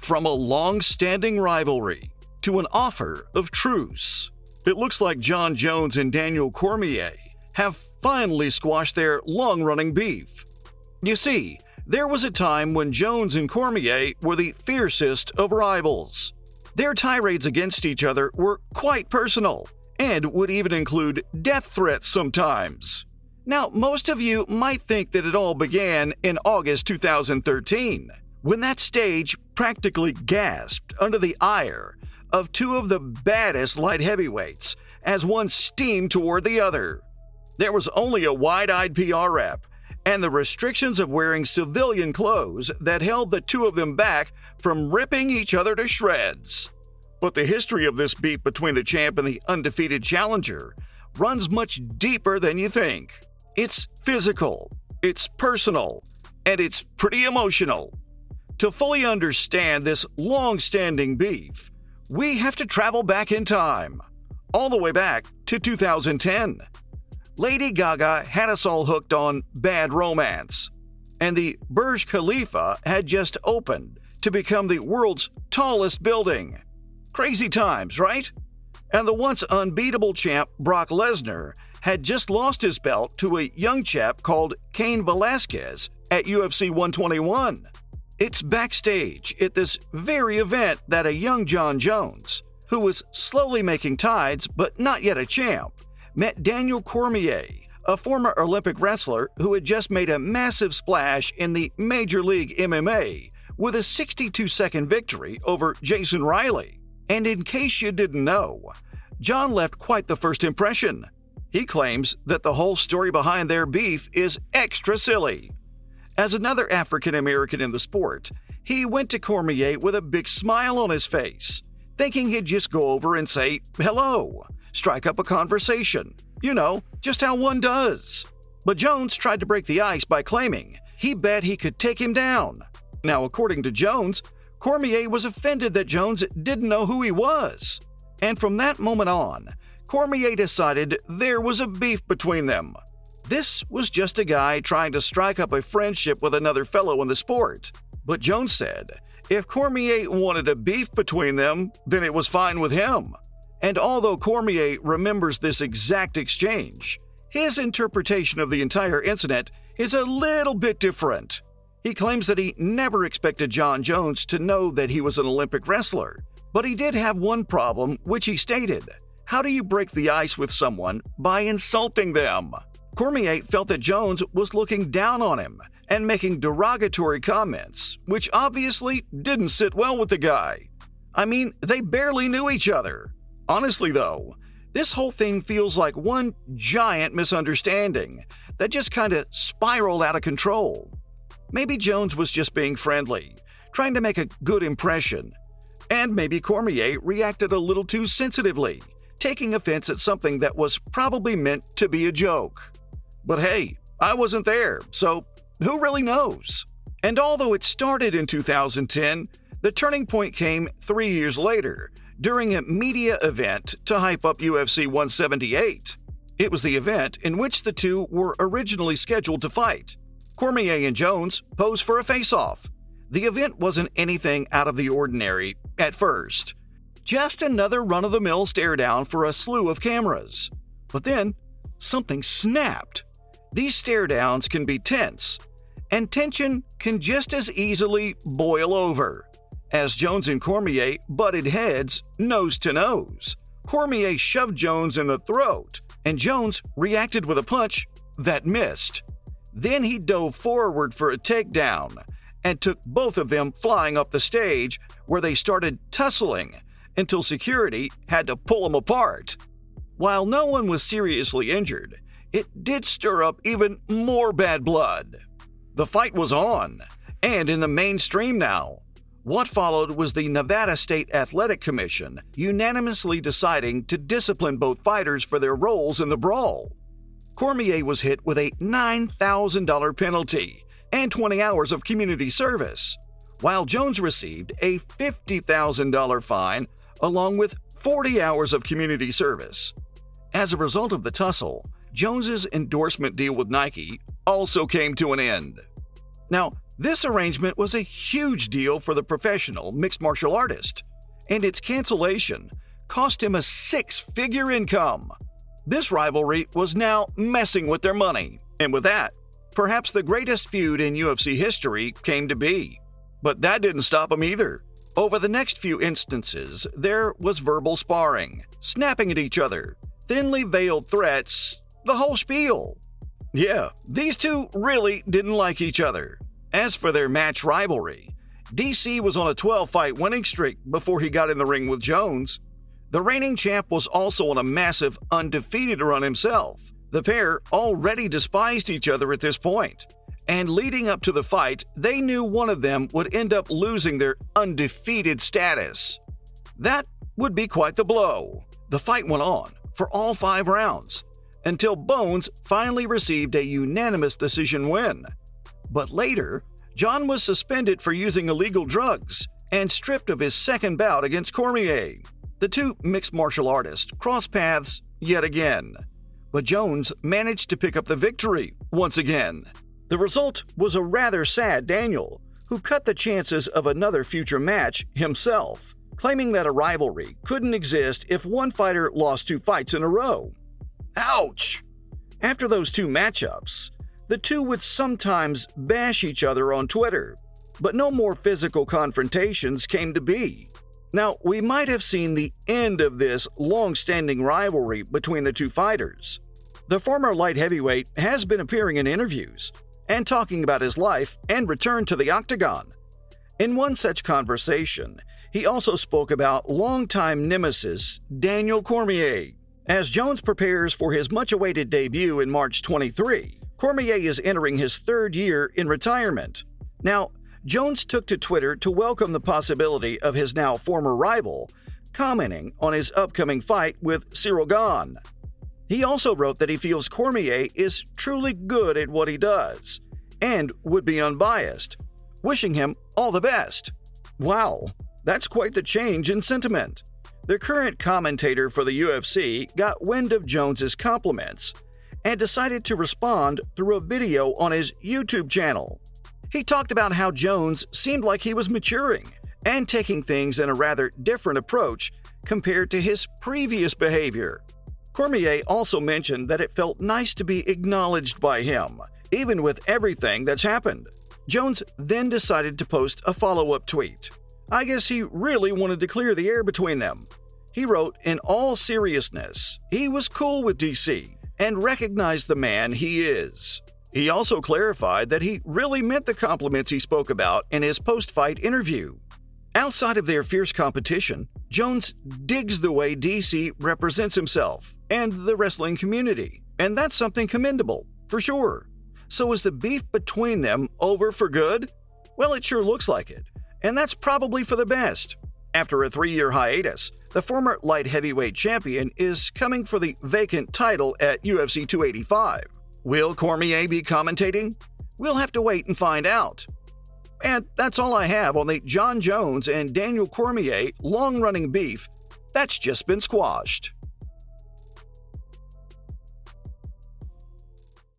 From a long-standing rivalry to an offer of truce, it looks like Jon Jones and Daniel Cormier have finally squashed their long-running beef. You see, there was a time when Jones and Cormier were the fiercest of rivals. Their tirades against each other were quite personal and would even include death threats sometimes. Now, most of you might think that it all began in August 2013, when that stage practically gasped under the ire of two of the baddest light heavyweights as one steamed toward the other. There was only a wide-eyed PR rep and the restrictions of wearing civilian clothes that held the two of them back from ripping each other to shreds. But the history of this beef between the champ and the undefeated challenger runs much deeper than you think. It's physical, it's personal, and it's pretty emotional. To fully understand this long-standing beef, we have to travel back in time, all the way back to 2010. Lady Gaga had us all hooked on Bad Romance, and the Burj Khalifa had just opened to become the world's tallest building. Crazy times, right? And the once unbeatable champ Brock Lesnar had just lost his belt to a young chap called Cain Velasquez at UFC 121. It's backstage at this very event that a young Jon Jones, who was slowly making tides but not yet a champ, met Daniel Cormier, a former Olympic wrestler who had just made a massive splash in the Major League MMA with a 62-second victory over Jason Riley. And in case you didn't know, Jon left quite the first impression. He claims that the whole story behind their beef is extra silly. As another African American in the sport, he went to Cormier with a big smile on his face, thinking he'd just go over and say hello, strike up a conversation, just how one does. But Jones tried to break the ice by claiming he bet he could take him down. Now, according to Jones, Cormier was offended that Jones didn't know who he was. And from that moment on, Cormier decided there was a beef between them. This was just a guy trying to strike up a friendship with another fellow in the sport. But Jones said if Cormier wanted a beef between them, then it was fine with him. And although Cormier remembers this exact exchange, his interpretation of the entire incident is a little bit different. He claims that he never expected Jon Jones to know that he was an Olympic wrestler, but he did have one problem, which he stated: how do you break the ice with someone by insulting them? Cormier felt that Jones was looking down on him and making derogatory comments, which obviously didn't sit well with the guy. I mean, they barely knew each other. Honestly though, this whole thing feels like one giant misunderstanding that just kinda spiraled out of control. Maybe Jones was just being friendly, trying to make a good impression, and maybe Cormier reacted a little too sensitively, taking offense at something that was probably meant to be a joke. But hey, I wasn't there, so who really knows? And although it started in 2010, the turning point came 3 years later during a media event to hype up UFC 178. It was the event in which the two were originally scheduled to fight. Cormier and Jones posed for a face-off. The event wasn't anything out of the ordinary at first. Just another run-of-the-mill stare-down for a slew of cameras. But then, something snapped. These stare-downs can be tense, and tension can just as easily boil over. As Jones and Cormier butted heads nose to nose, Cormier shoved Jones in the throat, and Jones reacted with a punch that missed. Then he dove forward for a takedown and took both of them flying up the stage, where they started tussling until security had to pull them apart. While no one was seriously injured, it did stir up even more bad blood. The fight was on, and in the mainstream now. What followed was the Nevada State Athletic Commission unanimously deciding to discipline both fighters for their roles in the brawl. Cormier was hit with a $9,000 penalty and 20 hours of community service, while Jones received a $50,000 fine along with 40 hours of community service. As a result of the tussle, Jones's endorsement deal with Nike also came to an end. Now, This arrangement was a huge deal for the professional mixed martial artist, and its cancellation cost him a six-figure income. This rivalry was now messing with their money, and with that, perhaps the greatest feud in UFC history came to be. But that didn't stop him either. Over the next few instances, there was verbal sparring, snapping at each other, thinly veiled threats, the whole spiel. Yeah, these two really didn't like each other. As for their match rivalry, DC was on a 12-fight winning streak before he got in the ring with Jones. The reigning champ was also on a massive undefeated run himself. The pair already despised each other at this point, and leading up to the fight, they knew one of them would end up losing their undefeated status. That would be quite the blow. The fight went on for all 5 rounds, until Bones finally received a unanimous decision win. But later, John was suspended for using illegal drugs and stripped of his second bout against Cormier. The two mixed martial artists crossed paths yet again, but Jones managed to pick up the victory once again. The result was a rather sad Daniel, who cut the chances of another future match himself, claiming that a rivalry couldn't exist if one fighter lost 2 fights in a row. Ouch! After those 2 matchups, the two would sometimes bash each other on Twitter, but no more physical confrontations came to be. Now, we might have seen the end of this long-standing rivalry between the two fighters. The former light heavyweight has been appearing in interviews and talking about his life and return to the octagon. In one such conversation, he also spoke about longtime nemesis Daniel Cormier. As Jones prepares for his much-awaited debut in March 23, Cormier is entering his 3rd year in retirement. Now, Jones took to Twitter to welcome the possibility of his now former rival, commenting on his upcoming fight with Cyril Gane. He also wrote that he feels Cormier is truly good at what he does and would be unbiased, wishing him all the best. Wow, that's quite the change in sentiment. The current commentator for the UFC got wind of Jones's compliments and decided to respond through a video on his YouTube channel. He talked about how Jones seemed like he was maturing and taking things in a rather different approach compared to his previous behavior. Cormier also mentioned that it felt nice to be acknowledged by him, even with everything that's happened. Jones then decided to post a follow-up tweet. I guess he really wanted to clear the air between them. He wrote, in all seriousness, he was cool with DC and recognized the man he is. He also clarified that he really meant the compliments he spoke about in his post-fight interview. Outside of their fierce competition, Jones digs the way DC represents himself and the wrestling community, and that's something commendable, for sure. So is the beef between them over for good? Well, it sure looks like it, and that's probably for the best. After a 3-year hiatus, the former light heavyweight champion is coming for the vacant title at UFC 285. Will Cormier be commentating? We'll have to wait and find out. And that's all I have on the Jon Jones and Daniel Cormier long-running beef that's just been squashed.